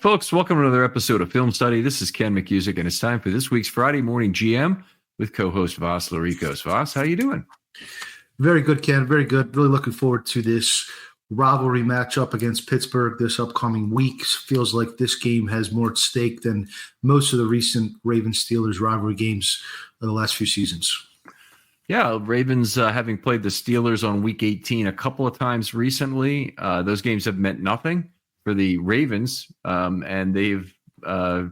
folks. Welcome to another episode of Film Study. This is Ken McCusick, and it's time for this week's Friday Morning GM with co-host Vas Larikos. Vas, how you doing? Very good, Ken. Very good. Really looking forward to this rivalry matchup against Pittsburgh this upcoming week. Feels like this game has more at stake than most of the recent Ravens-Steelers rivalry games of the last few seasons. Yeah, Ravens having played the Steelers on Week 18 a couple of times recently. Those games have meant nothing for the Ravens, and they've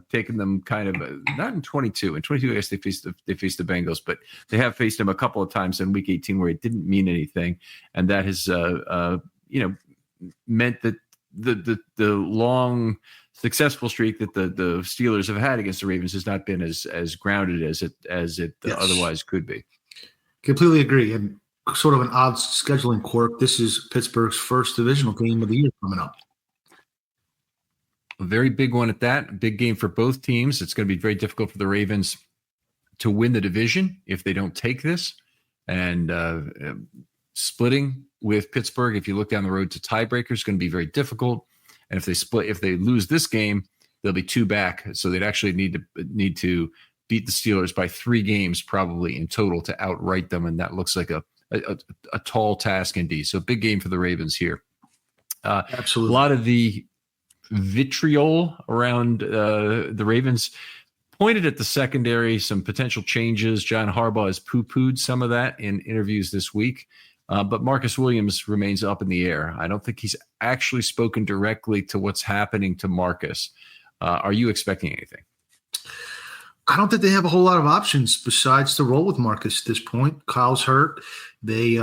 taken them kind of not in 22. In 22, I guess they faced the Bengals, but they have faced them a couple of times in Week 18 where it didn't mean anything, and that has meant that the long successful streak that the Steelers have had against the Ravens has not been as grounded as it Yes. Otherwise could be. Completely agree. And sort of an odd scheduling quirk. This is Pittsburgh's first divisional game of the year coming up. A very big one at that. A big game for both teams. It's going to be very difficult for the Ravens to win the division if they don't take this. And splitting with Pittsburgh, if you look down the road to tiebreakers, is going to be very difficult. And if they lose this game, they'll be two back. So they'd actually need to beat the Steelers by 3 games probably in total to outright them. And that looks like a tall task indeed. So big game for the Ravens here. Absolutely. A lot of the vitriol around the Ravens pointed at the secondary, some potential changes. John Harbaugh has poo-pooed some of that in interviews this week, but Marcus Williams remains up in the air. I don't think he's actually spoken directly to what's happening to Marcus. Are you expecting anything? I don't think they have a whole lot of options besides to roll with Marcus at this point. Kyle's hurt. They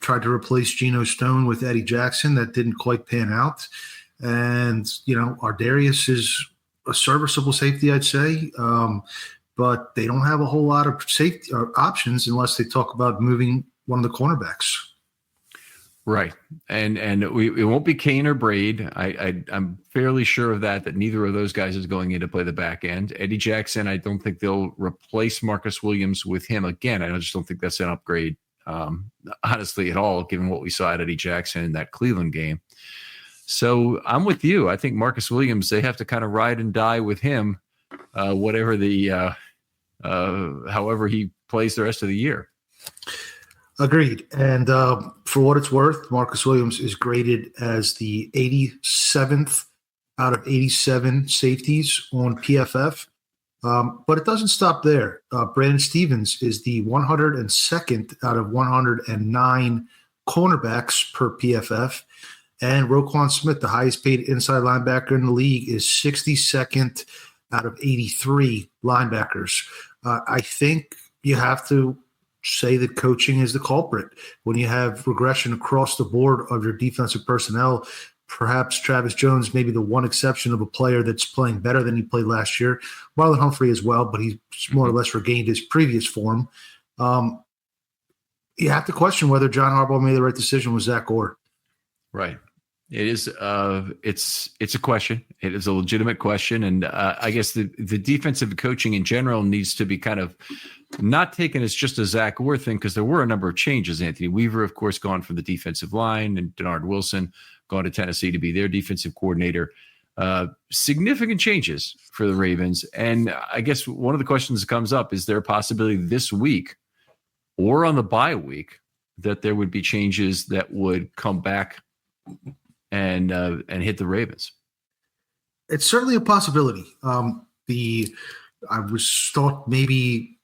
tried to replace Geno Stone with Eddie Jackson. That didn't quite pan out. And, Ardarius is a serviceable safety, I'd say. But they don't have a whole lot of safety options unless they talk about moving one of the cornerbacks. Right. And it won't be Kane or Braid. I'm fairly sure of that neither of those guys is going in to play the back end. Eddie Jackson, I don't think they'll replace Marcus Williams with him again. I just don't think that's an upgrade, honestly, at all, given what we saw at Eddie Jackson in that Cleveland game. So I'm with you. I think Marcus Williams, they have to kind of ride and die with him, however he plays the rest of the year. Agreed. And for what it's worth, Marcus Williams is graded as the 87th out of 87 safeties on PFF. But it doesn't stop there. Brandon Stevens is the 102nd out of 109 cornerbacks per PFF. And Roquan Smith, the highest paid inside linebacker in the league, is 62nd out of 83 linebackers. I think you have to say that coaching is the culprit. When you have regression across the board of your defensive personnel, perhaps Travis Jones may be the one exception of a player that's playing better than he played last year. Marlon Humphrey as well, but he's more or less regained his previous form. You have to question whether John Harbaugh made the right decision with Zach Orr. Right. It is. It's a question. It is a legitimate question, and I guess the defensive coaching in general needs to be kind of not taken as just a Zach Orr thing, because there were a number of changes. Anthony Weaver, of course, gone from the defensive line, and Denard Wilson gone to Tennessee to be their defensive coordinator. Significant changes for the Ravens, and I guess one of the questions that comes up is there a possibility this week or on the bye week that there would be changes that would come back and hit the Ravens? It's certainly a possibility. I was thought maybe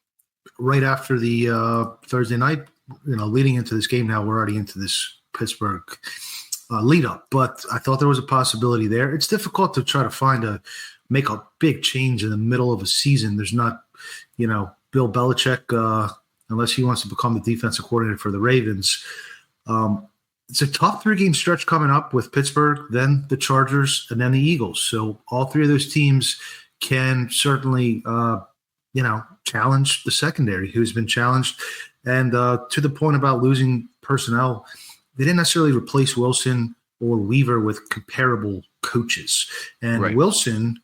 right after the Thursday night, leading into this game. Now we're already into this Pittsburgh lead up, but I thought there was a possibility there. It's difficult to try to make a big change in the middle of a season. There's not, Bill Belichick, unless he wants to become the defensive coordinator for the Ravens. It's a tough 3-game stretch coming up with Pittsburgh, then the Chargers, and then the Eagles. So all 3 of those teams can certainly, challenge the secondary, who's been challenged. And to the point about losing personnel, they didn't necessarily replace Wilson or Weaver with comparable coaches. And right. Wilson,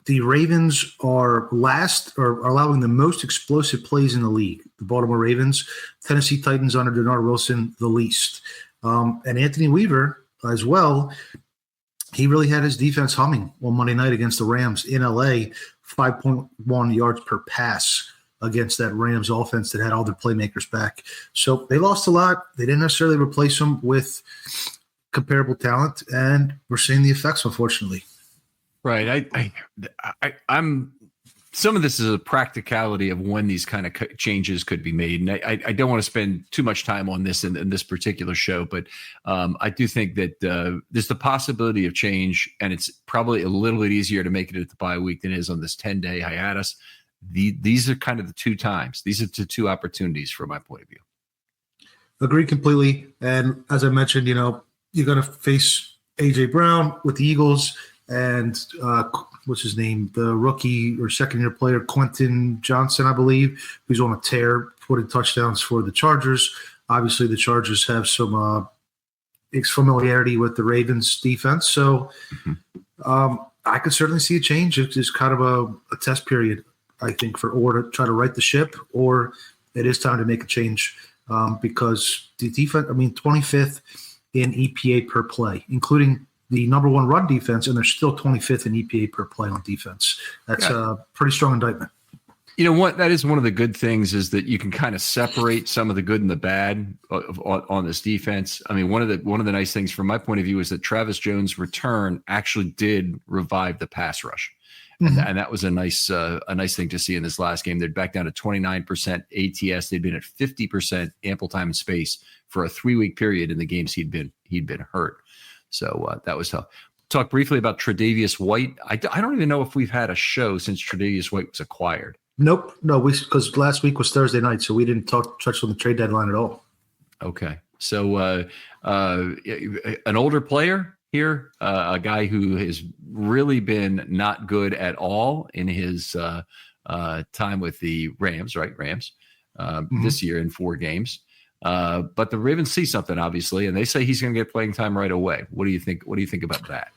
the Ravens are allowing the most explosive plays in the league. The Baltimore Ravens, Tennessee Titans under Denard Wilson, the least. And Anthony Weaver as well he really had his defense humming on Monday night against the Rams in LA, 5.1 yards per pass against that Rams offense that had all their playmakers back. So they lost a lot. They didn't necessarily replace them with comparable talent, and we're seeing the effects, unfortunately. Right. I'm some of this is a practicality of when these kind of changes could be made. And I don't want to spend too much time on this in this particular show, but I do think that there's the possibility of change, and it's probably a little bit easier to make it at the bye week than it is on this 10-day hiatus. These are kind of the two times. These are the two opportunities from my point of view. Agree completely. And as I mentioned, you're going to face A.J. Brown with the Eagles and what's his name, the rookie or second-year player, Quentin Johnson, I believe, who's on a tear, putting touchdowns for the Chargers. Obviously, the Chargers have some familiarity with the Ravens' defense. So I could certainly see a change. It's just kind of a test period, I think, for Orr to try to right the ship, or it is time to make a change because the defense, 25th in EPA per play, including the number one run defense, and they're still 25th in EPA per play on defense. That's a pretty strong indictment. You know what? That is one of the good things is that you can kind of separate some of the good and the bad on this defense. I mean, one of the nice things from my point of view is that Travis Jones' return actually did revive the pass rush. And that was a nice thing to see in this last game. They're back down to 29% ATS. They'd been at 50% ample time and space for a 3-week period in the games he'd been hurt. So that was tough. Talk briefly about Tre'Davious White. I don't even know if we've had a show since Tre'Davious White was acquired. Nope. No, because last week was Thursday night, so we didn't touch on the trade deadline at all. Okay. So an older player here, a guy who has really been not good at all in his time with the Rams, right? Rams this year in 4 games. But the Ravens see something, obviously, and they say he's going to get playing time right away. What do you think? What do you think about that?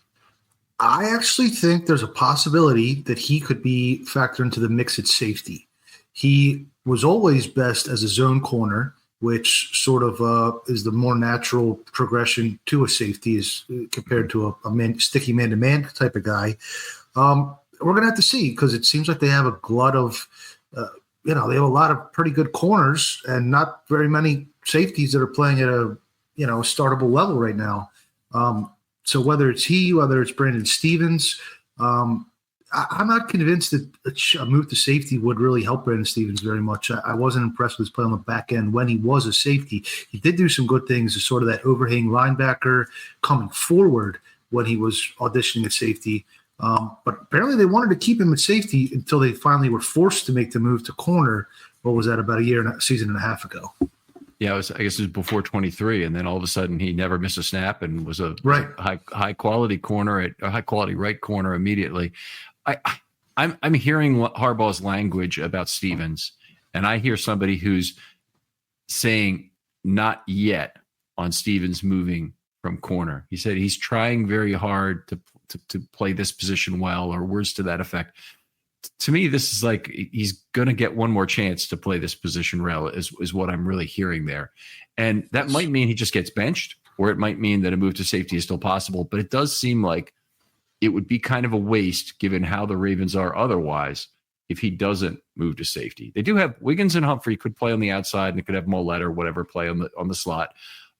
I actually think there's a possibility that he could be factored into the mix at safety. He was always best as a zone corner, which sort of is the more natural progression to a safety as compared to a sticky man-to-man type of guy. We're going to have to see because it seems like they have a glut of they have a lot of pretty good corners and not very many safeties that are playing at a startable level right now. So whether it's he, whether it's Brandon Stevens, I'm not convinced that a move to safety would really help Brandon Stevens very much. I wasn't impressed with his play on the back end when he was a safety. He did do some good things as sort of that overhang linebacker coming forward when he was auditioning at safety. But apparently they wanted to keep him at safety until they finally were forced to make the move to corner. What was that, about a season and a half ago? Yeah, I guess it was before 23, and then all of a sudden he never missed a snap and was a high quality corner at a high quality right corner immediately. I'm hearing Harbaugh's language about Stevens, and I hear somebody who's saying not yet on Stevens moving from corner. He said he's trying very hard to play this position well, or words to that effect. To me, this is like he's going to get one more chance to play this position well is what I'm really hearing there. And that might mean he just gets benched, or it might mean that a move to safety is still possible. But it does seem like it would be kind of a waste given how the Ravens are otherwise if he doesn't move to safety. They do have Wiggins and Humphrey could play on the outside, and they could have Mollett or whatever play on the slot.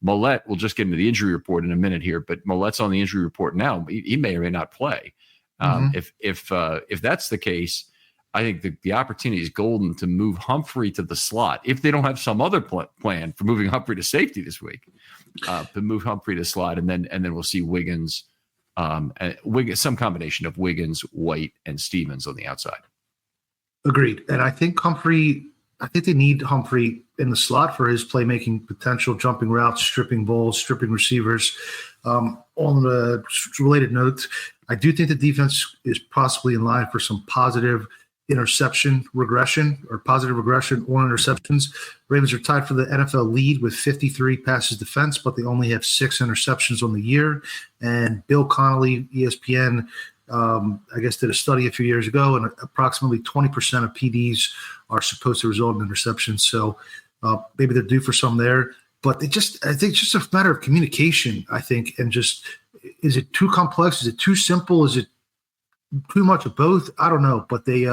Mollett, we'll just get into the injury report in a minute here, but Mollett's on the injury report now. He may or may not play. If that's the case, I think the opportunity is golden to move Humphrey to the slot. If they don't have some other plan for moving Humphrey to safety this week, to move Humphrey to slot, and then we'll see Wiggins, some combination of Wiggins, White, and Stevens on the outside. Agreed. And I think they need Humphrey in the slot for his playmaking potential, jumping routes, stripping balls, stripping receivers. On the related note, I do think the defense is possibly in line for some positive interception regression or positive regression or interceptions. Ravens are tied for the NFL lead with 53 passes defense, but they only have 6 interceptions on the year. And Bill Connolly, ESPN, I guess did a study a few years ago, and approximately 20% of PDs are supposed to result in interceptions. So maybe they're due for some there. But I think it's just a matter of communication, I think, and just is it too complex? Is it too simple? Is it too much of both? I don't know, but they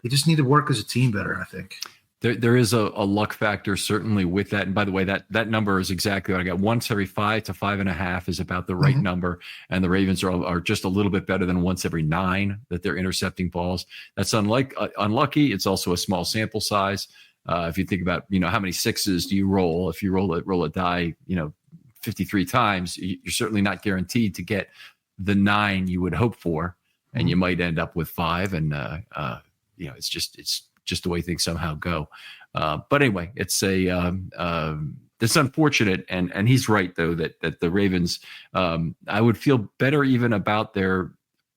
just need to work as a team better, I think. There is a luck factor certainly with that. And by the way, that number is exactly what I got. Once every 5 to 5.5 is about the right number. And the Ravens are just a little bit better than once every 9 that they're intercepting balls. That's unlucky. It's also a small sample size. If you think about, how many 6s do you roll? If you roll a die, 53 times, you're certainly not guaranteed to get the 9 you would hope for. And you might end up with 5. And, it's just the way things somehow go. But anyway, it's unfortunate. And he's right, though, that the Ravens, I would feel better even about their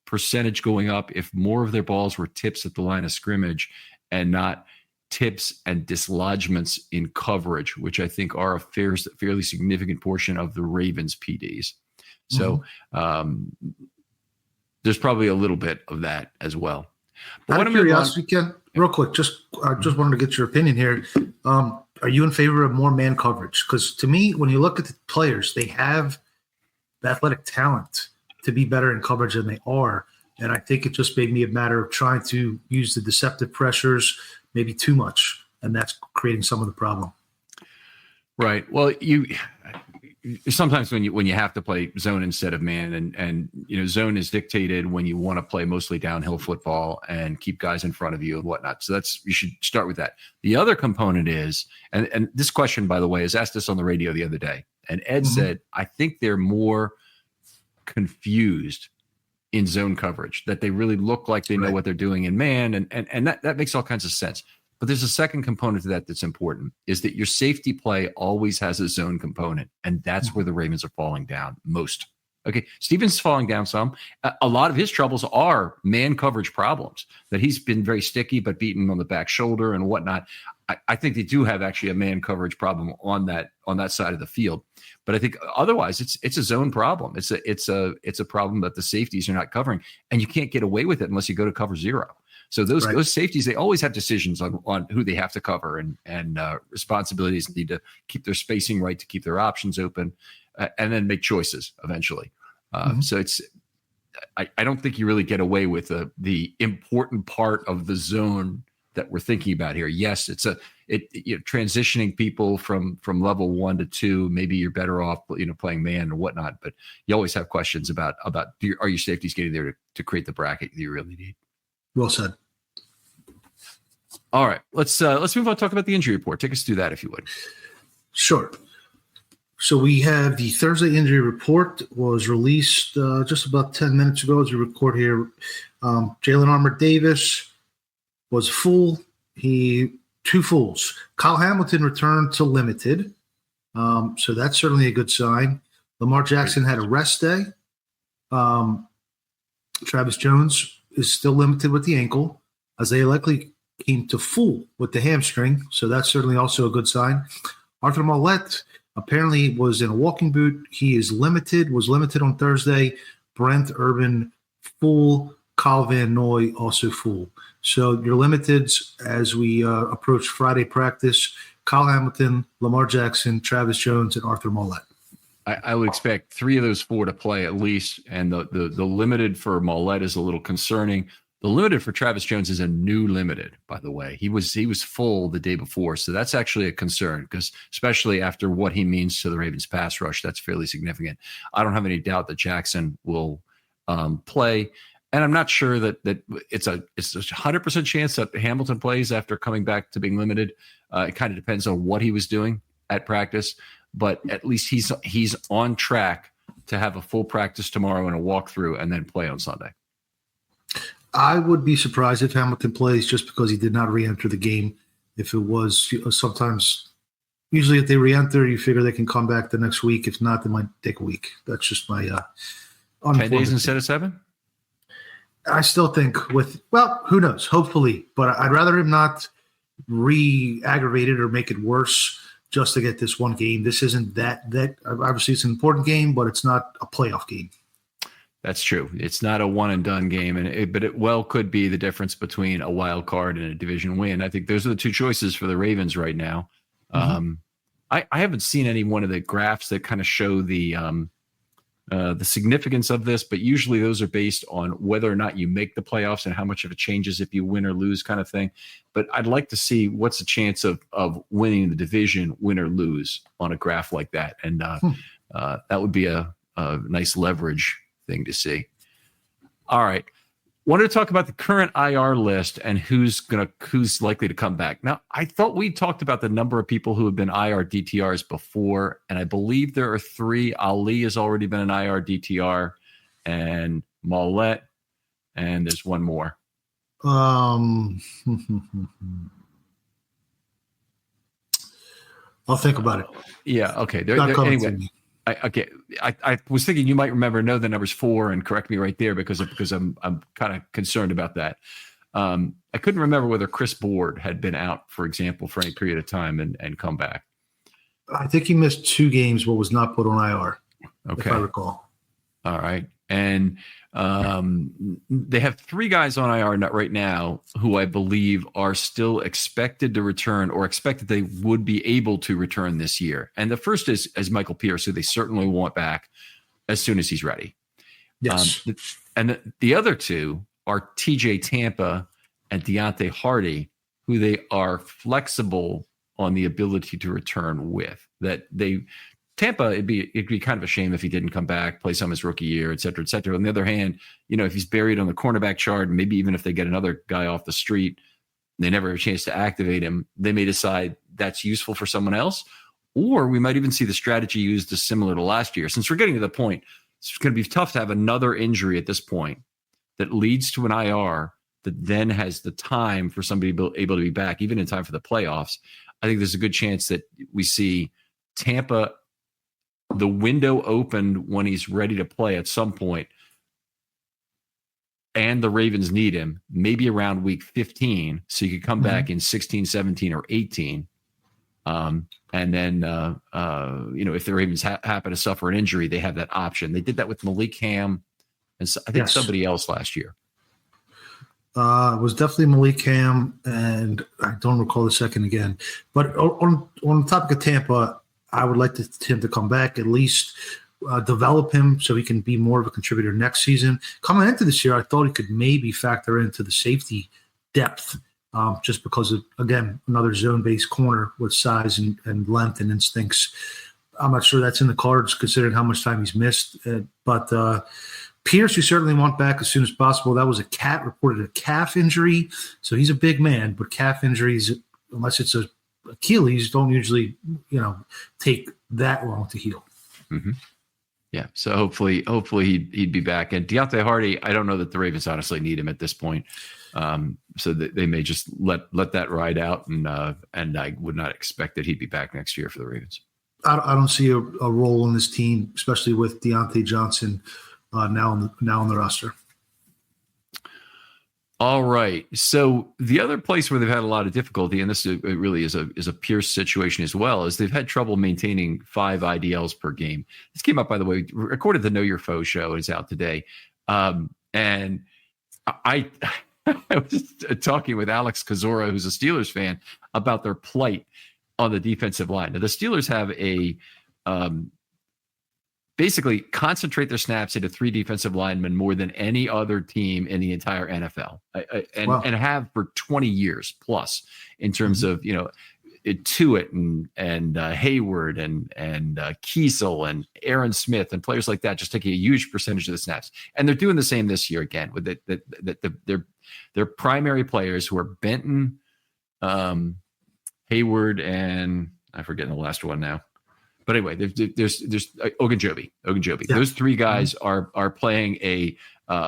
percentage going up if more of their balls were tips at the line of scrimmage and not tips and dislodgements in coverage, which I think are a fairly significant portion of the Ravens PDs. So there's probably a little bit of that as well. Out of curiosity, Ken, real quick, just wanted to get your opinion here. Are you in favor of more man coverage? Because to me, when you look at the players, they have the athletic talent to be better in coverage than they are. And I think it just made me a matter of trying to use the deceptive pressures maybe too much. And that's creating some of the problem. Right. Well, sometimes when you have to play zone instead of man, and zone is dictated when you want to play mostly downhill football and keep guys in front of you and whatnot. So you should start with that. The other component is, and this question, by the way, is asked us on the radio the other day, and Ed said, I think they're more confused in zone coverage, that they really look like they know what they're doing in man, and that makes all kinds of sense. But there's a second component to that that's important, is that your safety play always has a zone component, and that's where the Ravens are falling down most. Okay, Stevens falling down some. A lot of his troubles are man coverage problems, that he's been very sticky but beaten on the back shoulder and whatnot. I think they do have actually a man coverage problem on that side of the field. But I think otherwise it's a zone problem. It's a problem that the safeties are not covering, and you can't get away with it unless you go to cover 0. So those safeties, they always have decisions on who they have to cover, and responsibilities need to keep their spacing right, to keep their options open, and then make choices eventually. So I don't think you really get away with the important part of the zone that we're thinking about here. Yes, transitioning people from level 1 to 2. Maybe you're better off, playing man and whatnot. But you always have questions about are your safeties getting there to create the bracket that you really need? Well said. All right, let's move on. Talk about the injury report. Take us through that, if you would. Sure. So we have the Thursday injury report was released just about 10 minutes ago as we record here. Jalen Armour-Davis was full. 2 fulls. Kyle Hamilton returned to limited. So that's certainly a good sign. Lamar Jackson had a rest day. Travis Jones is still limited with the ankle. Isaiah Likely came to full with the hamstring. So that's certainly also a good sign. Arthur Maulet apparently was in a walking boot. He was limited on Thursday. Brent Urban full. Kyle Van Noy also full. So you're limited as we approach Friday practice. Kyle Hamilton, Lamar Jackson, Travis Jones, and Arthur Maulet. I would expect 3 of those 4 to play at least, and the limited for Maulet is a little concerning. The limited for Travis Jones is a new limited, by the way. He was full the day before, so that's actually a concern, because especially after what he means to the Ravens pass rush, that's fairly significant. I don't have any doubt that Jackson will play. And I'm not sure that it's a 100% chance that Hamilton plays after coming back to being limited. It kind of depends on what he was doing at practice, but at least he's on track to have a full practice tomorrow and a walkthrough and then play on Sunday. I would be surprised if Hamilton plays, just because he did not re-enter the game. If it was usually if they re-enter, you figure they can come back the next week. If not, they might take a week. That's just my 10 days instead of 7? I still think who knows? Hopefully, but I'd rather him not re-aggravate it or make it worse just to get this one game. This isn't that obviously it's an important game, but it's not a playoff game. That's true. It's not a one and done game, but it well could be the difference between a wild card and a division win. I think those are the 2 choices for the Ravens right now. I haven't seen any one of the graphs that kind of show the the significance of this, but usually those are based on whether or not you make the playoffs and how much of it changes if you win or lose, kind of thing. But I'd like to see what's the chance of winning the division, win or lose, on a graph like that, and that would be a nice leverage thing to see. All right. Wanted to talk about the current IR list and who's likely to come back. Now, I thought we talked about the number of people who have been IR DTRs before, and I believe there are 3. Ali has already been an IR DTR, and Mollett, and there's one more. I'll think about it. Yeah. Okay. Anyway. I was thinking you might know the numbers 4 and correct me right there because I'm kind of concerned about that. I couldn't remember whether Chris Board had been out, for example, for any period of time and come back. I think he missed 2 games, but was not put on IR. Okay, if I recall. All right, and they have 3 guys on IR right now who I believe are still expected to return or expected they would be able to return this year. And the first is Michael Pierce, who they certainly want back as soon as he's ready. Yes. And the other 2 are TJ Tampa and Deontay Hardy, who they are flexible on the ability to return with. Tampa, it'd be kind of a shame if he didn't come back, play some his rookie year, et cetera, et cetera. On the other hand, if he's buried on the cornerback chart, and maybe even if they get another guy off the street, they never have a chance to activate him, they may decide that's useful for someone else. Or we might even see the strategy used as similar to last year. Since we're getting to the point, it's going to be tough to have another injury at this point that leads to an IR that then has the time for somebody able to be back, even in time for the playoffs. I think there's a good chance that we see Tampa, the window opened when he's ready to play at some point, and the Ravens need him maybe around week 15, so he could come back in 16, 17, or 18. And then, if the Ravens happen to suffer an injury, they have that option. They did that with Malik Ham and I think somebody else last year. It was definitely Malik Ham, and I don't recall the second again. But on the topic of Tampa, I would like him to come back, at least develop him so he can be more of a contributor next season. Coming into this year, I thought he could maybe factor into the safety depth just because of, again, another zone-based corner with size and length and instincts. I'm not sure that's in the cards considering how much time he's missed. But Pierce, you certainly want back as soon as possible. That was reported a calf injury, so he's a big man, but calf injuries, unless it's a Achilles, don't usually, take that long to heal. Mm-hmm. Yeah. So hopefully he'd be back. And Deontay Hardy, I don't know that the Ravens honestly need him at this point. So that they may just let that ride out. And I would not expect that he'd be back next year for the Ravens. I don't see a role in this team, especially with Deontay Johnson now on the roster. All right. So the other place where they've had a lot of difficulty, and this really is a Pierce situation as well, is they've had trouble maintaining 5 IDLs per game. This came up, by the way, recorded the Know Your Foe show. It's out today. And I was talking with Alex Kozora, who's a Steelers fan, about their plight on the defensive line. Now, the Steelers have basically concentrate their snaps into 3 defensive linemen more than any other team in the entire NFL, and have for 20 years plus in terms of, Tuitt and Hayward and Kiesel and Aaron Smith and players like that, just taking a huge percentage of the snaps. And they're doing the same this year again with their primary players who are Benton, Hayward, and I'm forgetting the last one now. But anyway, there's Ogunjobi. Yeah. Those 3 guys are playing a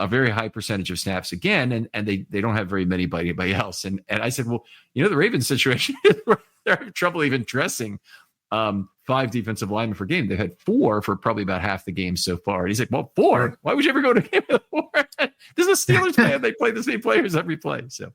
very high percentage of snaps again, and they don't have very many by anybody else. And I said, well, the Ravens situation, they're having trouble even dressing 5 defensive linemen per game. They've had 4 for probably about half the game so far. And he's like, well, 4? Why would you ever go to a game with 4? This is a Steelers fan. They play the same players every play. So.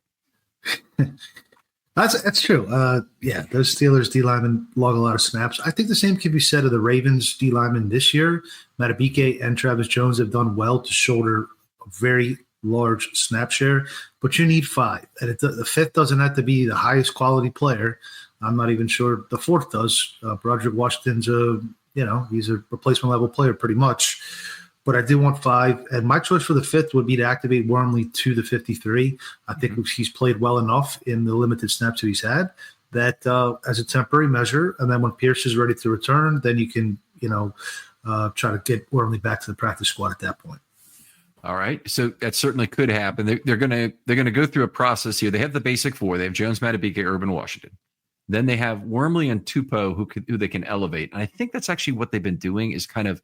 That's true. Those Steelers D linemen log a lot of snaps. I think the same can be said of the Ravens D linemen this year. Matabike and Travis Jones have done well to shoulder a very large snap share, but you need 5. And the 5th doesn't have to be the highest quality player. I'm not even sure the 4th does. Broderick Washington's a he's a replacement level player pretty much. But I did want 5, and my choice for the 5th would be to activate Wormley to the 53. I think he's played well enough in the limited snaps that he's had that as a temporary measure, and then when Pierce is ready to return, then you can try to get Wormley back to the practice squad at that point. All right, so that certainly could happen. They're gonna go through a process here. They have the basic 4. They have Jones, Matabike, Urban, Washington. Then they have Wormley and Tupou who they can elevate. And I think that's actually what they've been doing is kind of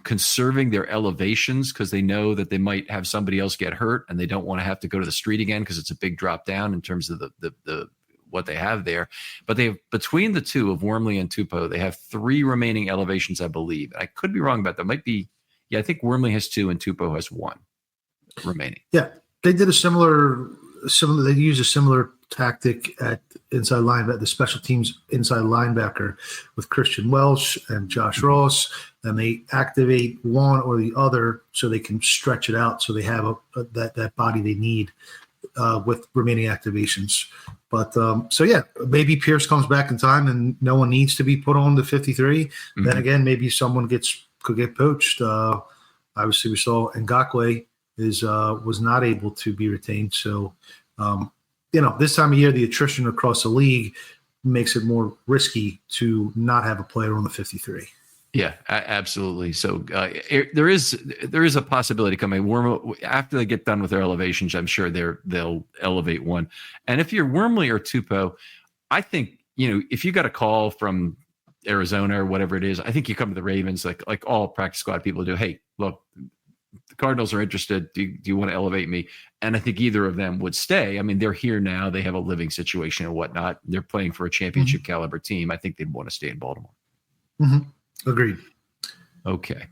conserving their elevations because they know that they might have somebody else get hurt and they don't want to have to go to the street again because it's a big drop down in terms of the what they have there. But they have between the 2 of Wormley and Tupou, they have 3 remaining elevations, I believe. I could be wrong about that. Might be, I think Wormley has 2 and Tupou has 1 remaining. Yeah, they did a similar. They used a similar tactic at inside linebacker, the special teams inside linebacker with Christian Welsh and Josh Ross, and they activate one or the other so they can stretch it out so they have that body they need with remaining activations. But maybe Pierce comes back in time and no one needs to be put on the 53. Mm-hmm. Then again, maybe someone could get poached. Obviously, we saw Ngakoue was not able to be retained. So, this time of year, the attrition across the league makes it more risky to not have a player on the 53. Yeah, absolutely. So there is a possibility coming. After they get done with their elevations, I'm sure they'll elevate one. And if you're Wormley or Tupou, I think if you got a call from Arizona or whatever it is, I think you come to the Ravens like all practice squad people do. Hey, look, the Cardinals are interested. Do you want to elevate me? And I think either of them would stay. I mean, they're here now. They have a living situation and whatnot. They're playing for a championship caliber team. I think they'd want to stay in Baltimore. Mm-hmm. Agreed. Okay.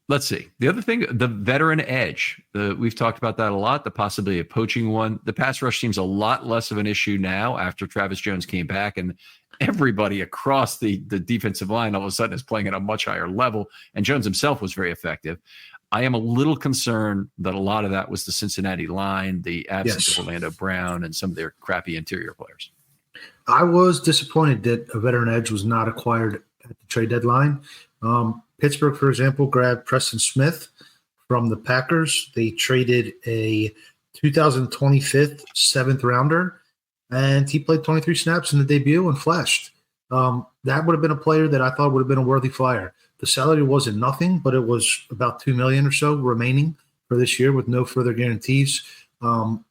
Let's see. The other thing, the veteran edge. We've talked about that a lot, the possibility of poaching one. The pass rush seems a lot less of an issue now after Travis Jones came back, and everybody across the defensive line all of a sudden is playing at a much higher level, and Jones himself was very effective. I am a little concerned that a lot of that was the Cincinnati line, the absence of Orlando Brown, and some of their crappy interior players. I was disappointed that a veteran edge was not acquired at the trade deadline. Pittsburgh, for example, grabbed Preston Smith from the Packers. They traded a 2025 7th rounder, and he played 23 snaps in the debut and flashed. That would have been a player that I thought would have been a worthy flyer. The salary wasn't nothing, but it was about $2 million or so remaining for this year with no further guarantees. I'm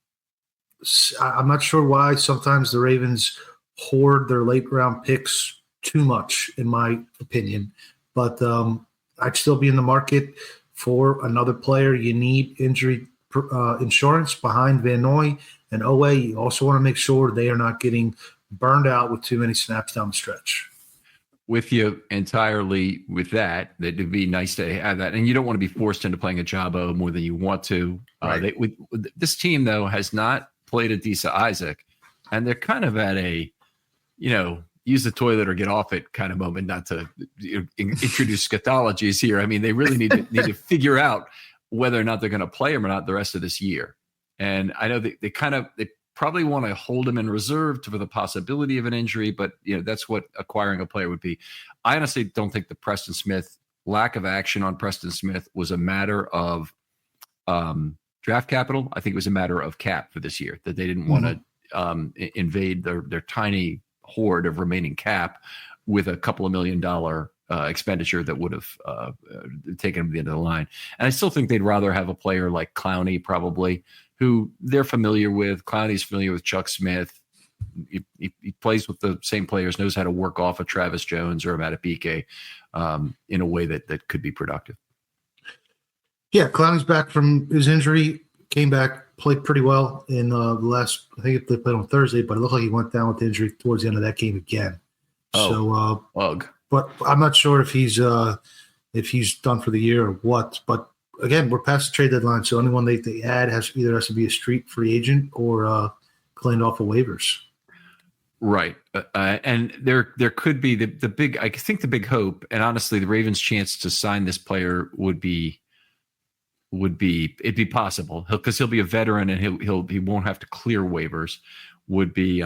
not sure why sometimes the Ravens hoard their late round picks too much, in my opinion. But I'd still be in the market for another player. You need injury insurance behind Van Noy and Owe. You also want to make sure they are not getting burned out with too many snaps down the stretch. With you entirely with that. It'd be nice to have that. And you don't want to be forced into playing a Jabo more than you want to. Right. This team, though, has not played Adisa Isaac, and they're kind of at a, use the toilet or get off it kind of moment, not to introduce scatologies here. I mean, they really need to figure out whether or not they're going to play him or not the rest of this year. And I know they probably want to hold him in reserve for the possibility of an injury, but that's what acquiring a player would be. I honestly don't think the Preston Smith lack of action on Preston Smith was a matter of draft capital. I think it was a matter of cap for this year, that they didn't want to invade their tiny hoard of remaining cap with a couple of $1 million expenditure that would have taken them to the end of the line. And I still think they'd rather have a player like Clowney, probably, who they're familiar with. Clowney's familiar with Chuck Smith. He plays with the same players, knows how to work off of Travis Jones or Matabike in a way that could be productive. Yeah, Clowney's back from his injury, came back, played pretty well in the last, I think they played on Thursday, but it looked like he went down with the injury towards the end of that game again. But I'm not sure if he's done for the year or what. But again, we're past the trade deadline, so anyone they add has to be a street free agent or claimed off of waivers. Right. And there could be the big, I think the big hope, and honestly, the Ravens' chance to sign this player it'd be possible because he'll be a veteran and he won't have to clear waivers, would be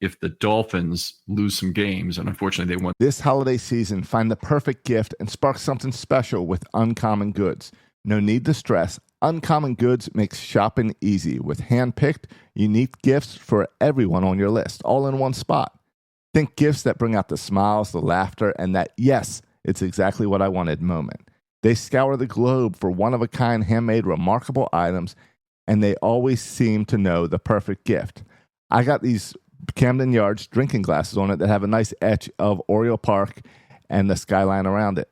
if the Dolphins lose some games, and unfortunately they won. This holiday season, find the perfect gift and spark something special with Uncommon Goods. No need to stress. Uncommon Goods makes shopping easy with hand-picked, unique gifts for everyone on your list, all in one spot. Think gifts that bring out the smiles, the laughter, and that, yes, it's exactly what I wanted moment. They scour the globe for one-of-a-kind, handmade, remarkable items, and they always seem to know the perfect gift. I got these Camden Yards drinking glasses on it that have a nice etch of Oriole Park and the skyline around it.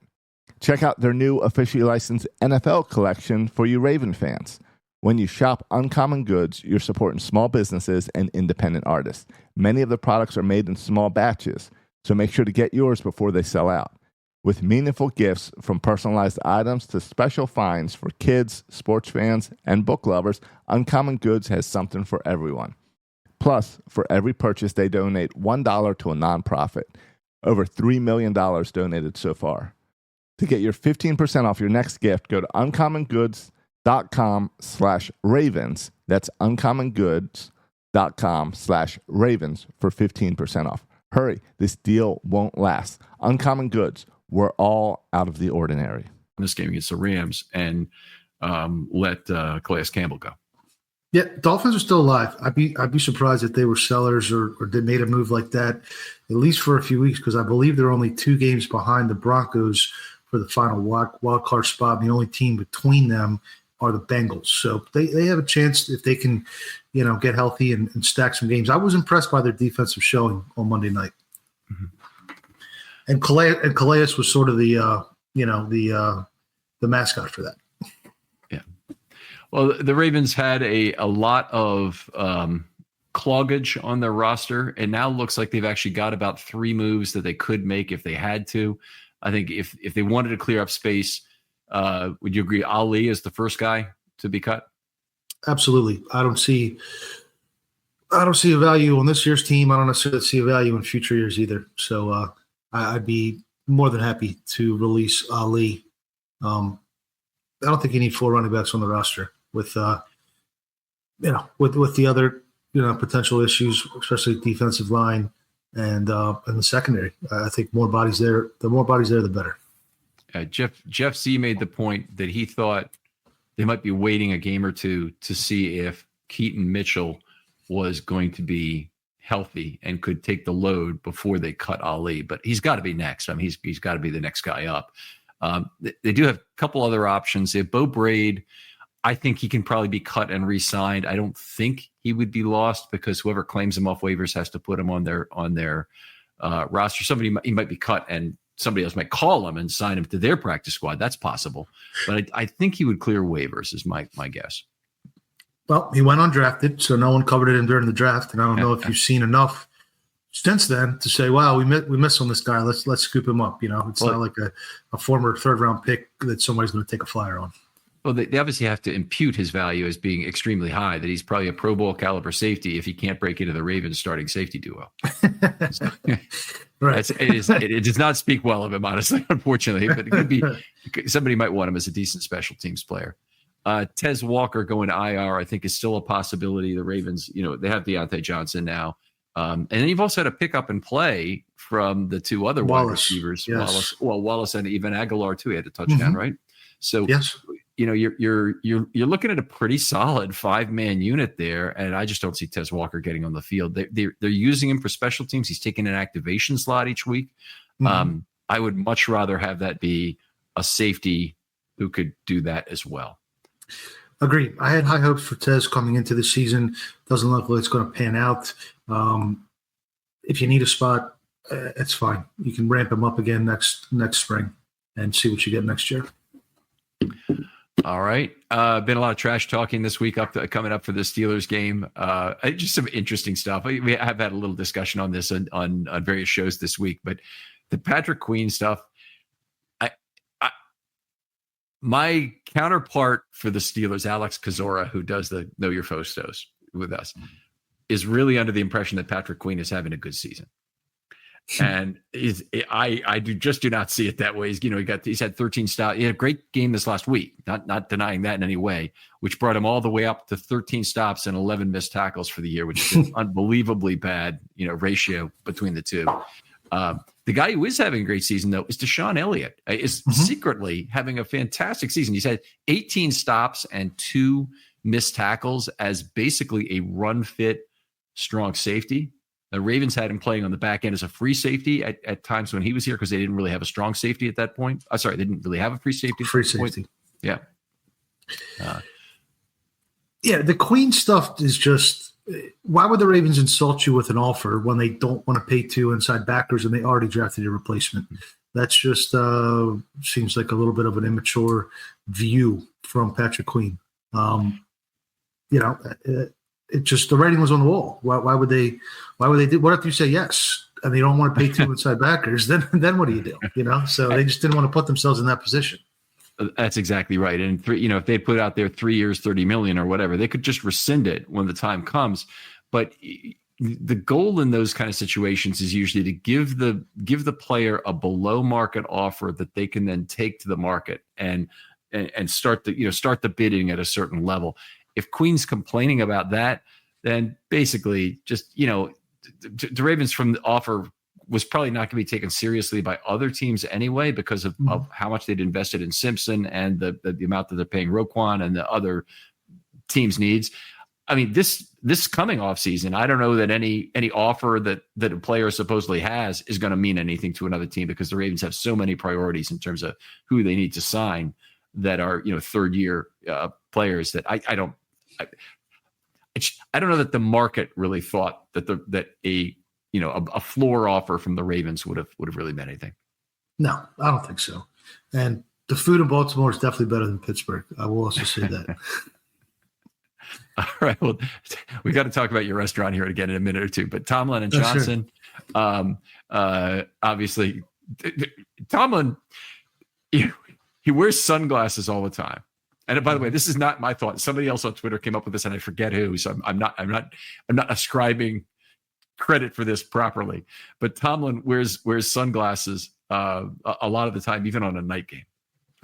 Check out their new officially licensed NFL collection for you Raven fans. When you shop Uncommon Goods, you're supporting small businesses and independent artists. Many of the products are made in small batches, so make sure to get yours before they sell out. With meaningful gifts from personalized items to special finds for kids, sports fans, and book lovers, Uncommon Goods has something for everyone. Plus, for every purchase, they donate $1 to a nonprofit. Over $3 million donated so far. To get your 15% off your next gift, go to uncommongoods.com/ravens. That's uncommongoods.com/ravens for 15% off. Hurry, this deal won't last. Uncommon Goods, we're all out of the ordinary. This game against the Rams and let Calais Campbell go. Yeah, Dolphins are still alive. I'd be surprised if they were sellers or they made a move like that, at least for a few weeks, because I believe they're only 2 games behind the Broncos for the final wild card spot. And the only team between them are the Bengals. So they have a chance if they can, get healthy and stack some games. I was impressed by their defensive showing on Monday night. Mm-hmm. And Calais was sort of the mascot for that. Well, the Ravens had a lot of cloggage on their roster, and now looks like they've actually got about 3 moves that they could make if they had to. I think if they wanted to clear up space, would you agree Ali is the first guy to be cut? Absolutely. I don't see a value on this year's team. I don't necessarily see a value in future years either. So I'd be more than happy to release Ali. I don't think you need 4 running backs on the roster with the other, potential issues, especially defensive line and the secondary. I think more bodies there. The more bodies there, the better. Jeff Z made the point that he thought they might be waiting a game or two to see if Keaton Mitchell was going to be healthy and could take the load before they cut Ali. But he's got to be next. I mean, he's got to be the next guy up. They do have a couple other options. They have Beau Braid. I think he can probably be cut and re-signed. I don't think he would be lost because whoever claims him off waivers has to put him on their roster. He might be cut and somebody else might call him and sign him to their practice squad. That's possible. But I think he would clear waivers is my guess. Well, he went undrafted, so no one covered him during the draft. And I don't know if you've seen enough since then to say, wow, we missed on this guy. Let's scoop him up. It's not like a former 3rd-round pick that somebody's going to take a flyer on. Well, they obviously have to impute his value as being extremely high, that he's probably a Pro Bowl caliber safety if he can't break into the Ravens starting safety duo. Right. It does not speak well of him, honestly, unfortunately, but it could be somebody might want him as a decent special teams player. Tez Walker going to IR, I think, is still a possibility. The Ravens, they have Deontay Johnson now. And then you've also had a pick up and play from the 2 other wide receivers, yes. Wallace and even Aguilar too. He had a touchdown, right? So yes. You're looking at a pretty solid 5-man unit there, and I just don't see Tez Walker getting on the field. They're using him for special teams. He's taking an activation slot each week. Mm-hmm. I would much rather have that be a safety who could do that as well. Agree. I had high hopes for Tez coming into the season. Doesn't look like it's going to pan out. If you need a spot, it's fine. You can ramp him up again next spring and see what you get next year. All right. Been a lot of trash talking this week coming up for the Steelers game. Just some interesting stuff. We have had a little discussion on this on various shows this week, but the Patrick Queen stuff, my counterpart for the Steelers, Alex Kozora, who does the Know Your Fostos with us, is really under the impression that Patrick Queen is having a good season. And I do not see it that way. He's had 13 stops. He had a great game this last week, not denying that in any way, which brought him all the way up to 13 stops and 11 missed tackles for the year, which is an unbelievably bad, ratio between the two. The guy who is having a great season, though, is Deshaun Elliott. Is secretly having a fantastic season. He's had 18 stops and 2 missed tackles as basically a run-fit, strong safety. The Ravens had him playing on the back end as a free safety at times when he was here because they didn't really have a strong safety at that point. They didn't really have a free safety. Free safety. Yeah. The Queen stuff is just, why would the Ravens insult you with an offer when they don't want to pay 2 inside backers and they already drafted a replacement? That's just seems like a little bit of an immature view from Patrick Queen. It just, the writing was on the wall. Why would they do? What if you say yes and they don't want to pay 2 inside backers? Then what do you do? So they just didn't want to put themselves in that position. That's exactly right. And if they put out there 3 years, $30 million or whatever, they could just rescind it when the time comes. But the goal in those kind of situations is usually to give the player a below market offer that they can then take to the market and start the bidding at a certain level. If Queen's complaining about that, then basically just, the Ravens from the offer was probably not going to be taken seriously by other teams anyway because of how much they'd invested in Simpson and the amount that they're paying Roquan and the other teams' needs. I mean, this coming offseason, I don't know that any offer that a player supposedly has is going to mean anything to another team because the Ravens have so many priorities in terms of who they need to sign that are, third year players that I don't know that the market really thought that a floor offer from the Ravens would have really meant anything. No, I don't think so. And the food in Baltimore is definitely better than Pittsburgh. I will also say that. All right. Well, we got to talk about your restaurant here again in a minute or two. But Tomlin and Johnson, obviously, Tomlin, he wears sunglasses all the time. And by the way, this is not my thought. Somebody else on Twitter came up with this, and I forget who. So I'm not ascribing credit for this properly. But Tomlin wears sunglasses a lot of the time, even on a night game.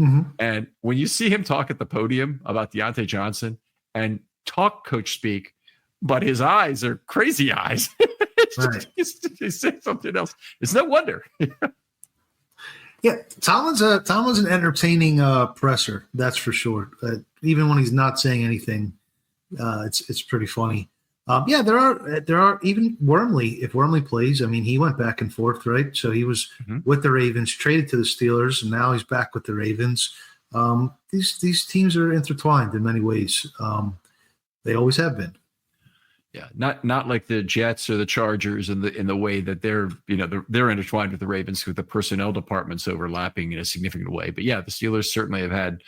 Mm-hmm. And when you see him talk at the podium about Deontay Johnson and talk coach speak, but his eyes are crazy eyes. Right. He's saying something else. It's no wonder. Yeah, Tomlin's an entertaining presser, that's for sure. Even when he's not saying anything, it's pretty funny. There are even Wormley. If Wormley plays, I mean, he went back and forth, right? So he was with the Ravens, traded to the Steelers, and now he's back with the Ravens. These teams are intertwined in many ways. They always have been. Yeah, not like the Jets or the Chargers in the way that they're intertwined with the Ravens with the personnel departments overlapping in a significant way. But yeah, the Steelers certainly have had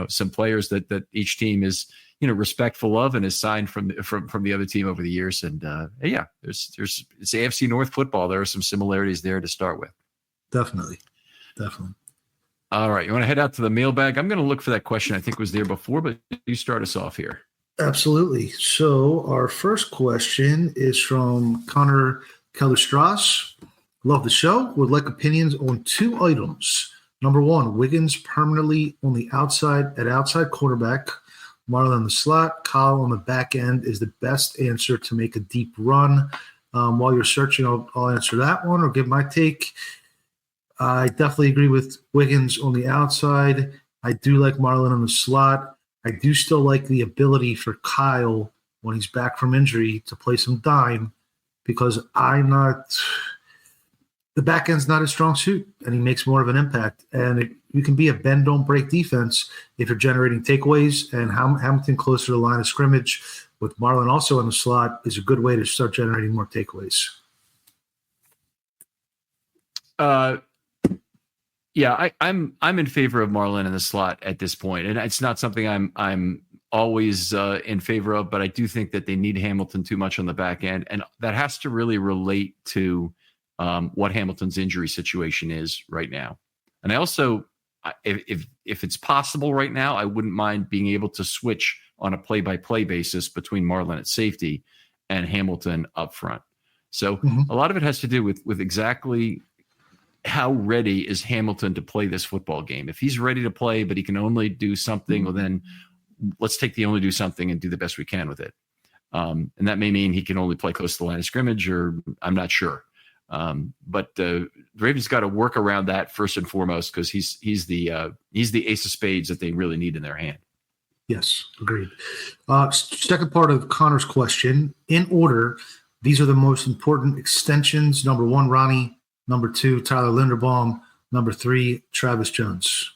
some players that each team is respectful of and is signed from the other team over the years. And there's it's AFC North football. There are some similarities there to start with. Definitely. All right, you want to head out to the mailbag? I'm going to look for that question. I think was there before, but you start us off here. Absolutely. So our first question is from Connor Keller-Strauss. Love the show. Would like opinions on 2 items. Number 1, Wiggins permanently on the outside at outside quarterback. Marlon in the slot. Kyle on the back end is the best answer to make a deep run. While you're searching, I'll answer that one or give my take. I definitely agree with Wiggins on the outside. I do like Marlon in the slot. I do still like the ability for Kyle when he's back from injury to play some dime because the back end's not a strong suit and he makes more of an impact. And you can be a bend, don't break defense if you're generating takeaways, and Hamilton closer to the line of scrimmage with Marlon also in the slot is a good way to start generating more takeaways. Yeah, I'm in favor of Marlon in the slot at this point, and it's not something I'm always in favor of, but I do think that they need Hamilton too much on the back end, and that has to really relate to what Hamilton's injury situation is right now. And I also, if it's possible right now, I wouldn't mind being able to switch on a play-by-play basis between Marlon at safety and Hamilton up front. So Mhm. a lot of it has to do with exactly how ready is Hamilton to play this football game. If he's ready to play, but he can only do something, well, then let's take the only do something and do the best we can with it. And that may mean he can only play close to the line of scrimmage, or I'm not sure. But the Ravens got to work around that first and foremost, because he's the ace of spades that they really need in their hand. Yes, agreed. Second part of Connor's question, in order, these are the most important extensions. Number 1, Ronnie. Number 2, Tyler Linderbaum. Number 3, Travis Jones.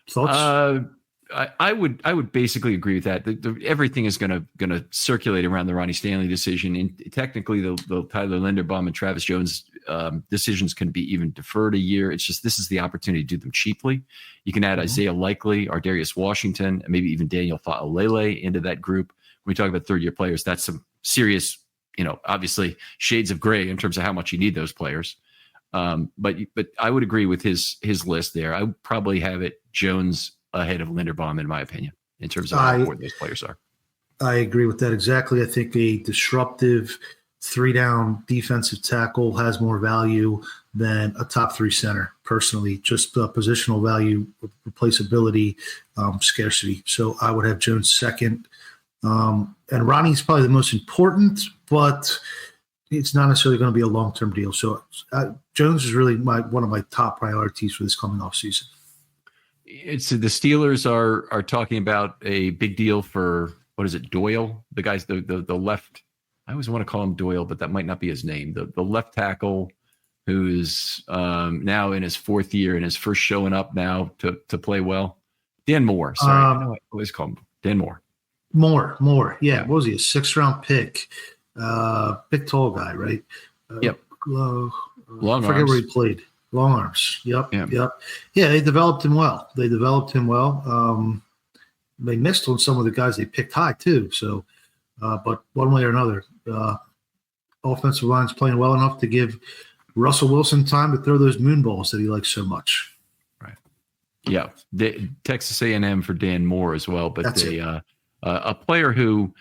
Thoughts? I would basically agree with that. Everything is going to circulate around the Ronnie Stanley decision, and technically the Tyler Linderbaum and Travis Jones decisions can be even deferred a year. It's just this is the opportunity to do them cheaply. You can add Isaiah Likely, Ardarius Washington, and maybe even Daniel Fa'alele into that group. When we talk about third-year players, that's some serious, obviously shades of gray in terms of how much you need those players. But I would agree with his list there. I would probably have it Jones ahead of Linderbaum, in my opinion, in terms of how important those players are. I agree with that exactly. I think a disruptive 3-down defensive tackle has more value than a top 3 center, personally. Just positional value, replaceability, scarcity. So I would have Jones second. And Ronnie's probably the most important, but it's not necessarily going to be a long-term deal. So Jones is really one of my top priorities for this coming offseason. It's the Steelers are talking about a big deal for, what is it, Doyle? The guy's the left. I always want to call him Doyle, but that might not be his name. The left tackle who's now in his 4th year and is first showing up now to play well. Dan Moore. Sorry, I always call him Dan Moore. Moore. Yeah. What was he? A 6th-round pick. Big tall guy, right? Yep. Long arms. I forget where he played. Long arms. Yep. Yeah, they developed him well. They missed on some of the guys they picked high too. So, but one way or another, offensive line's playing well enough to give Russell Wilson time to throw those moon balls that he likes so much. Right. Yeah. Texas A&M for Dan Moore as well, but a player who,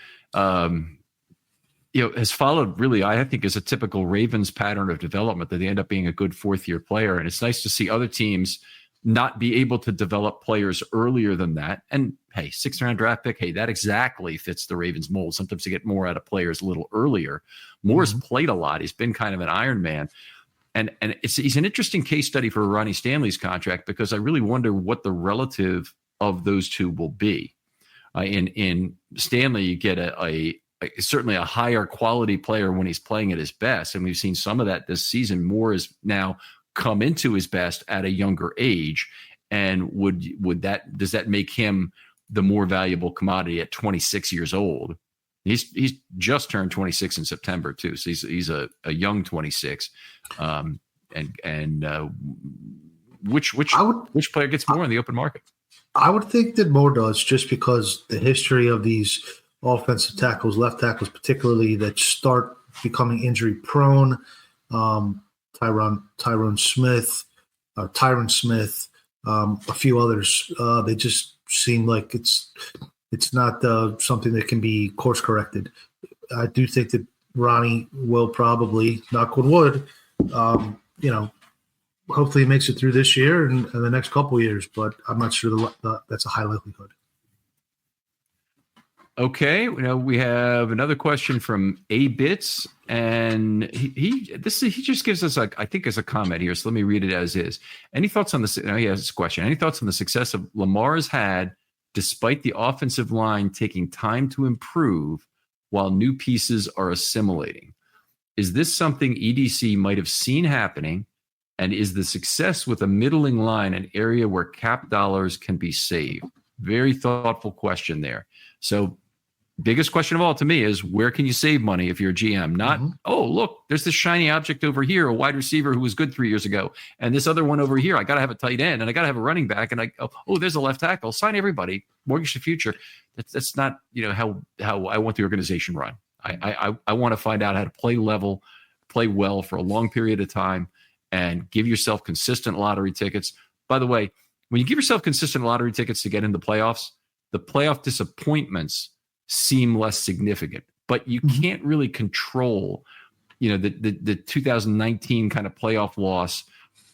has followed really, I think, is a typical Ravens pattern of development, that they end up being a good 4th-year player. And it's nice to see other teams not be able to develop players earlier than that. And hey, 6th-round draft pick, hey, that exactly fits the Ravens mold. Sometimes you get more out of players a little earlier. Moore's played a lot. He's been kind of an Iron Man. And he's an interesting case study for Ronnie Stanley's contract, because I really wonder what the relative of those two will be. In Stanley, you get certainly a higher quality player when he's playing at his best. And we've seen some of that this season. Moore has now come into his best at a younger age. And does that make him the more valuable commodity at 26 years old? He's just turned 26 in September too. So he's a young 26. Which player gets more in the open market? I would think that Moore does, just because the history of these offensive tackles, left tackles particularly, that start becoming injury prone. Tyron Smith, a few others. They just seem like it's not something that can be course corrected. I do think that Ronnie will probably, knock on wood, hopefully he makes it through this year and the next couple of years, but I'm not sure that's a high likelihood. Okay, we have another question from A Bits, and he just gives us I think as a comment here. So let me read it as is. Any thoughts on this? He has this question. Any thoughts on the success of Lamar's had, despite the offensive line taking time to improve while new pieces are assimilating? Is this something EDC might have seen happening? And is the success with a middling line an area where cap dollars can be saved? Very thoughtful question there. So biggest question of all to me is, where can you save money if you're a GM? Not, oh, look, there's this shiny object over here, a wide receiver who was good 3 years ago. And this other one over here, I got to have a tight end and I got to have a running back. And there's a left tackle. Sign everybody. Mortgage the future. That's not, how I want the organization run. I want to find out how to play well for a long period of time, and give yourself consistent lottery tickets. By the way, when you give yourself consistent lottery tickets to get into playoffs, the playoff disappointments seem less significant, but you can't really control the 2019 kind of playoff loss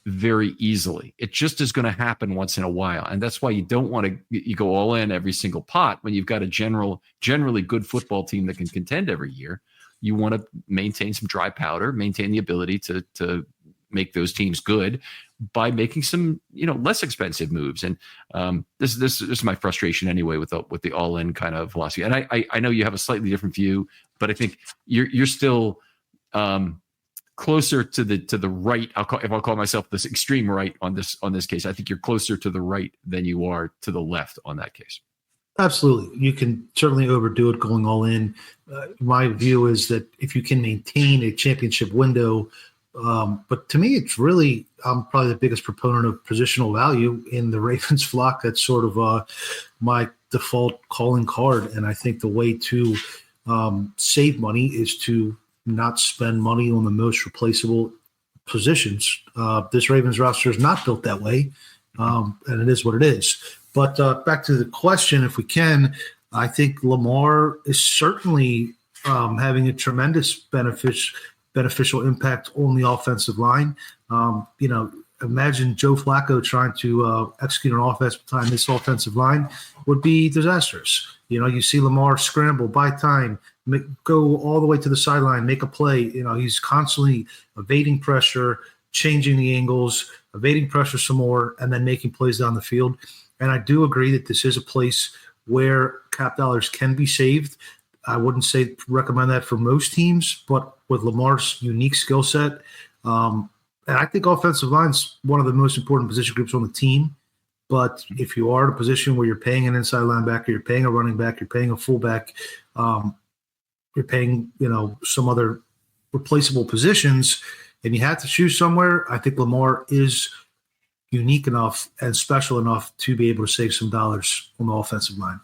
very easily. It just is going to happen once in a while. And that's why you don't want to you go all in every single pot when you've got a generally good football team that can contend every year. You want to maintain some dry powder, maintain the ability to make those teams good by making some, less expensive moves. And this is my frustration anyway with the all in kind of philosophy. And I know you have a slightly different view, but I think you're still closer to the right. If I'll call myself this extreme right on this case, I think you're closer to the right than you are to the left on that case. Absolutely. You can certainly overdo it going all in. My view is that if you can maintain a championship window, but to me, it's really, I'm probably the biggest proponent of positional value in the Ravens flock. That's sort of my default calling card. And I think the way to save money is to not spend money on the most replaceable positions. This Ravens roster is not built that way, and it is what it is. But back to the question, if we can, I think Lamar is certainly having a tremendous beneficial impact on the offensive line. Imagine Joe Flacco trying to execute an offense behind this offensive line would be disastrous. You see Lamar scramble, buy time, go all the way to the sideline, make a play. He's constantly evading pressure, changing the angles, evading pressure some more, and then making plays down the field. And I do agree that this is a place where cap dollars can be saved. I wouldn't recommend that for most teams, but with Lamar's unique skill set, and I think offensive line is one of the most important position groups on the team. But if you are in a position where you're paying an inside linebacker, you're paying a running back, you're paying a fullback, you're paying some other replaceable positions, and you have to choose somewhere, I think Lamar is unique enough and special enough to be able to save some dollars on the offensive line.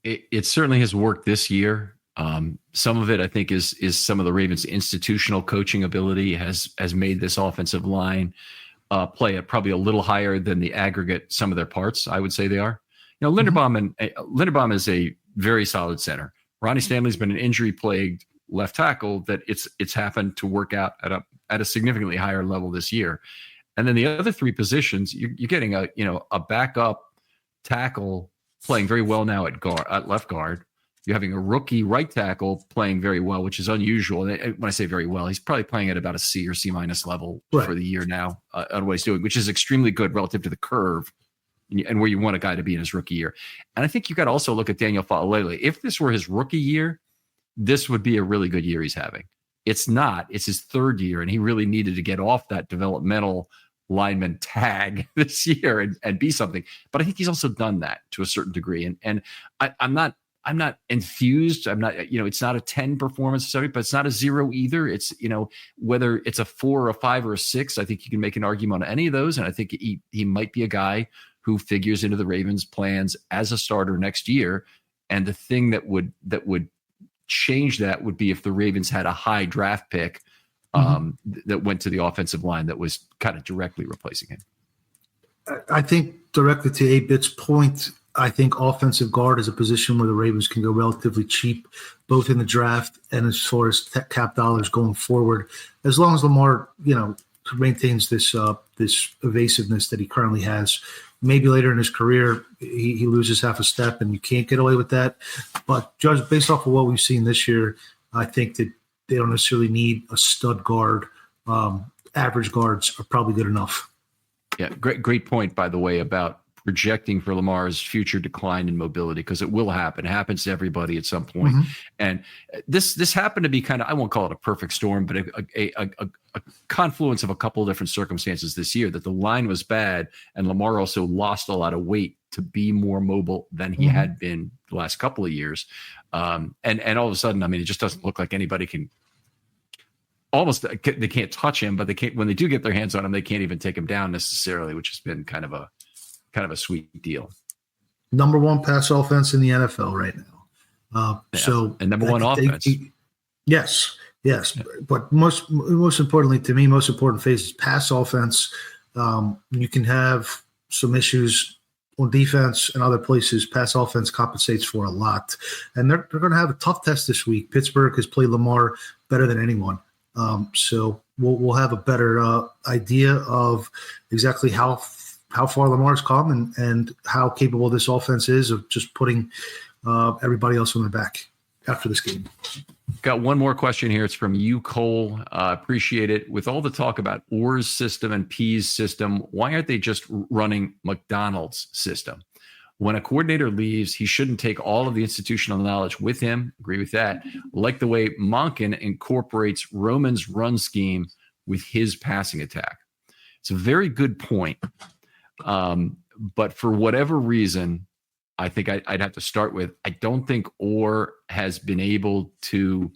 It certainly has worked this year. Some of it, I think, is some of the Ravens' institutional coaching ability has made this offensive line play at probably a little higher than the aggregate some of their parts. I would say they are. Linderbaum is a very solid center. Ronnie Stanley's been an injury-plagued left tackle that it's happened to work out at a significantly higher level this year. And then the other three positions, you're getting a backup tackle playing very well now at left guard. You're having a rookie right tackle playing very well, which is unusual. And when I say very well, he's probably playing at about a C or C- level for the year now on what he's doing, which is extremely good relative to the curve and where you want a guy to be in his rookie year. And I think you got to also look at Daniel Faalele. If this were his rookie year, this would be a really good year he's having. It's not. It's his third year, and he really needed to get off that developmental lineman tag this year and be something. But I think he's also done that to a certain degree. And I'm not enthused. I'm not, it's not a 10 performance, but it's not a 0 either. It's, whether it's a 4 or a 5 or a 6, I think you can make an argument on any of those. And I think he might be a guy who figures into the Ravens' plans as a starter next year. And the thing that would change that would be if the Ravens had a high draft pick that went to the offensive line that was kind of directly replacing him. I think directly to 8-Bit's point, I think offensive guard is a position where the Ravens can go relatively cheap, both in the draft and as far as cap dollars going forward, as long as Lamar, maintains this evasiveness that he currently has. Maybe later in his career, he loses half a step, and you can't get away with that. But judged based off of what we've seen this year, I think that they don't necessarily need a stud guard. Average guards are probably good enough. Yeah, great point, by the way, about projecting for Lamar's future decline in mobility, because it will happen. It happens to everybody at some point. And this happened to be kind of, I won't call it a perfect storm, but a confluence of a couple of different circumstances this year, that the line was bad and Lamar also lost a lot of weight to be more mobile than he had been the last couple of years. And all of a sudden, it just doesn't look like anybody can they can't touch him, but they can't, when they do get their hands on him, they can't even take him down necessarily, which has been kind of a sweet deal. Number one pass offense in the NFL right now. And number one offense. Yes. But most importantly to me, most important phase is pass offense. You can have some issues on defense and other places. Pass offense compensates for a lot. And they're going to have a tough test this week. Pittsburgh has played Lamar better than anyone. So we'll have a better idea of exactly how far Lamar's come and how capable this offense is of just putting everybody else on their back after this game. Got one more question here. It's from you, Cole. Appreciate it. With all the talk about Orr's system and P's system, why aren't they just running McDonald's system? When a coordinator leaves, he shouldn't take all of the institutional knowledge with him. Agree with that. Like the way Monken incorporates Roman's run scheme with his passing attack. It's a very good point. But for whatever reason, I think I'd have to start with, I don't think Orr has been able to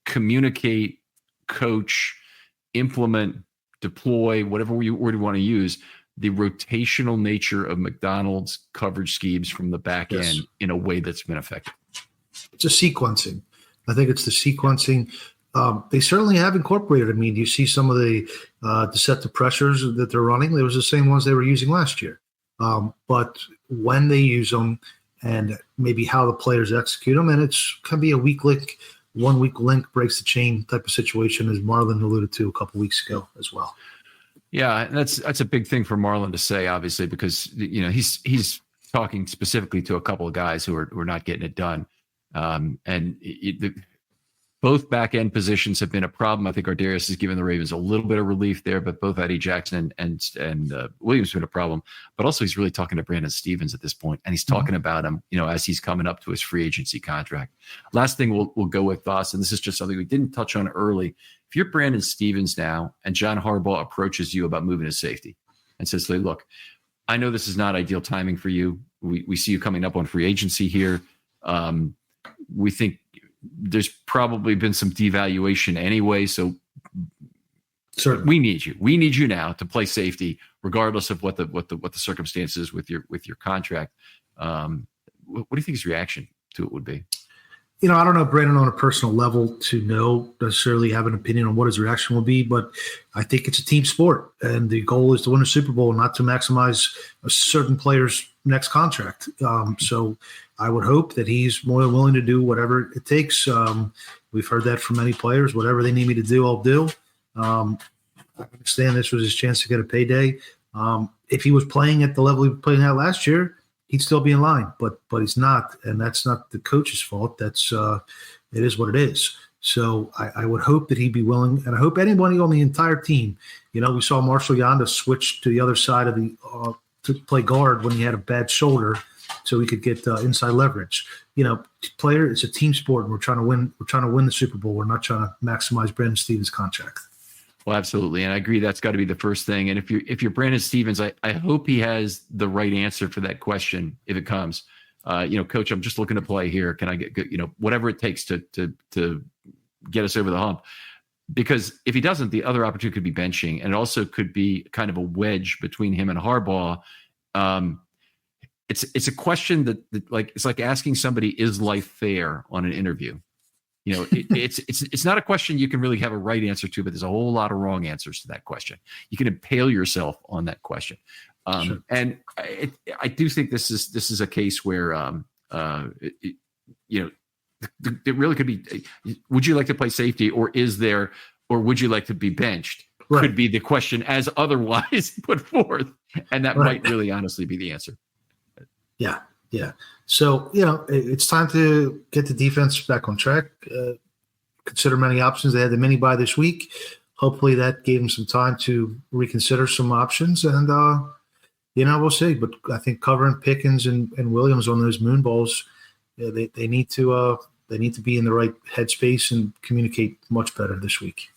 communicate, coach, implement, deploy, whatever word you want to use, the rotational nature of McDonald's coverage schemes from the back end in a way that's been effective. It's a sequencing. I think it's the sequencing. They certainly have incorporated. I mean, you see some of the deceptive pressures that they're running. They was the same ones they were using last year. But when they use them and maybe how the players execute them, and it can be a weak link, 1 weak link breaks the chain type of situation, as Marlon alluded to a couple weeks ago as well. Yeah, that's a big thing for Marlon to say, obviously, because he's talking specifically to a couple of guys who are not getting it done, both back end positions have been a problem. I think Ardarius has given the Ravens a little bit of relief there, but both Eddie Jackson and Williams have been a problem. But also, he's really talking to Brandon Stevens at this point, and he's talking about him, as he's coming up to his free agency contract. Last thing we'll go with Voss, and this is just something we didn't touch on early. If you're Brandon Stevens now, and John Harbaugh approaches you about moving to safety, and says, "Look, I know this is not ideal timing for you. We see you coming up on free agency here. We think there's probably been some devaluation anyway. So certainly we need you. We need you now to play safety, regardless of what the circumstances with your contract." What do you think his reaction to it would be? I don't know Brandon on a personal level to necessarily have an opinion on what his reaction will be, but I think it's a team sport, and the goal is to win a Super Bowl, not to maximize a certain player's next contract. So I would hope that he's more than willing to do whatever it takes. We've heard that from many players. Whatever they need me to do, I'll do. I understand this was his chance to get a payday. If he was playing at the level he was playing at last year, he'd still be in line, but he's not, and that's not the coach's fault. That's it is what it is. So I would hope that he'd be willing, and I hope anybody on the entire team. We saw Marshall Yanda switch to the other side of the to play guard when he had a bad shoulder, so he could get inside leverage. Player, it's a team sport, and we're trying to win. We're trying to win the Super Bowl. We're not trying to maximize Brandon Stevens' contract. Well, absolutely, and I agree. That's got to be the first thing. And if you're Brandon Stevens, I hope he has the right answer for that question if it comes. Coach, I'm just looking to play here. Can I get whatever it takes to get us over the hump? Because if he doesn't, the other opportunity could be benching, and it also could be kind of a wedge between him and Harbaugh. It's a question that it's like asking somebody, "Is life fair?" on an interview. It's not a question you can really have a right answer to, but there's a whole lot of wrong answers to that question. You can impale yourself on that question. Sure. And I do think this is a case where, it really could be, would you like to play safety, or would you like to be benched? Right. Could be the question as otherwise put forth. And that might really honestly be the answer. Yeah. Yeah. So, it's time to get the defense back on track. Consider many options. They had the mini bye this week. Hopefully that gave them some time to reconsider some options. And, we'll see. But I think covering Pickens and Williams on those moon balls, they need to be in the right headspace and communicate much better this week.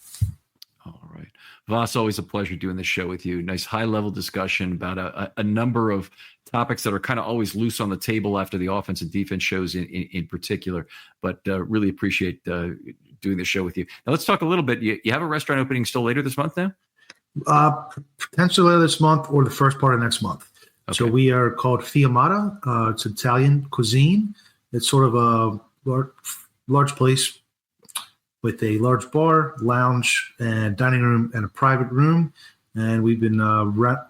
All right. Voss, always a pleasure doing this show with you. Nice high-level discussion about a number of topics that are kind of always loose on the table after the offense and defense shows in particular, but really appreciate doing this show with you. Now let's talk a little bit. You have a restaurant opening still later this month now? Potentially later this month or the first part of next month. Okay. So we are called Fiammata. It's Italian cuisine. It's sort of a large place with a large bar, lounge, and dining room, and a private room. And we've been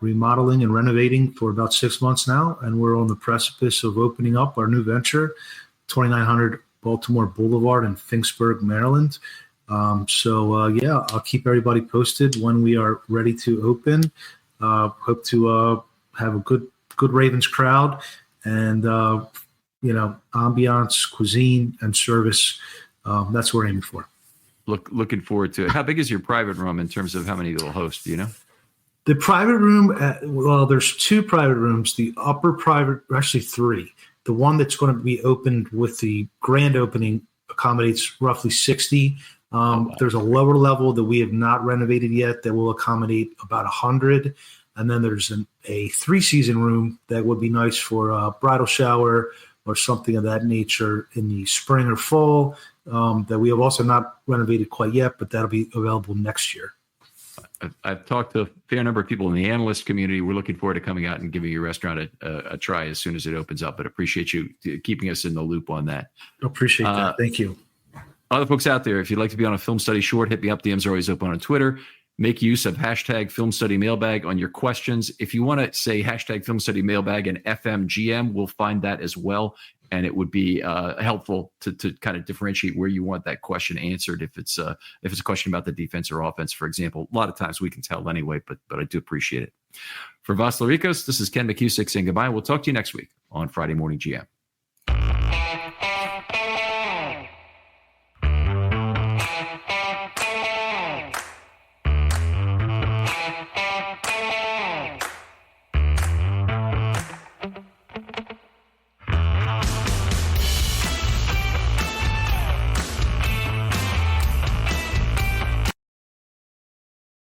remodeling and renovating for about 6 months now, and we're on the precipice of opening up our new venture, 2900 Baltimore Boulevard in Finksburg, Maryland. Yeah, I'll keep everybody posted when we are ready to open. Hope to have a good Ravens crowd and ambiance, cuisine, and service. That's what we're aiming for. Looking forward to it. How big is your private room in terms of how many will host? Do you know? The private room, there's 2 private rooms. The upper private, actually 3. The one that's going to be opened with the grand opening accommodates roughly 60. Wow. There's a lower level that we have not renovated yet that will accommodate about 100. And then there's a 3-season room that would be nice for a bridal shower or something of that nature in the spring or fall that we have also not renovated quite yet, but that'll be available next year. I've talked to a fair number of people in the analyst community. We're looking forward to coming out and giving your restaurant a try as soon as it opens up, but appreciate you keeping us in the loop on that. Appreciate that. Thank you. Other folks out there, if you'd like to be on a Film Study Short, hit me up. DMs are always open on Twitter. Make use of hashtag Film Study Mailbag on your questions. If you want to say hashtag Film Study Mailbag and FMGM, we'll find that as well. And it would be helpful to kind of differentiate where you want that question answered. If it's a question about the defense or offense, for example, a lot of times we can tell anyway, but I do appreciate it. For Vas Laricos, this is Ken McCusick saying goodbye. We'll talk to you next week on Friday Morning GM.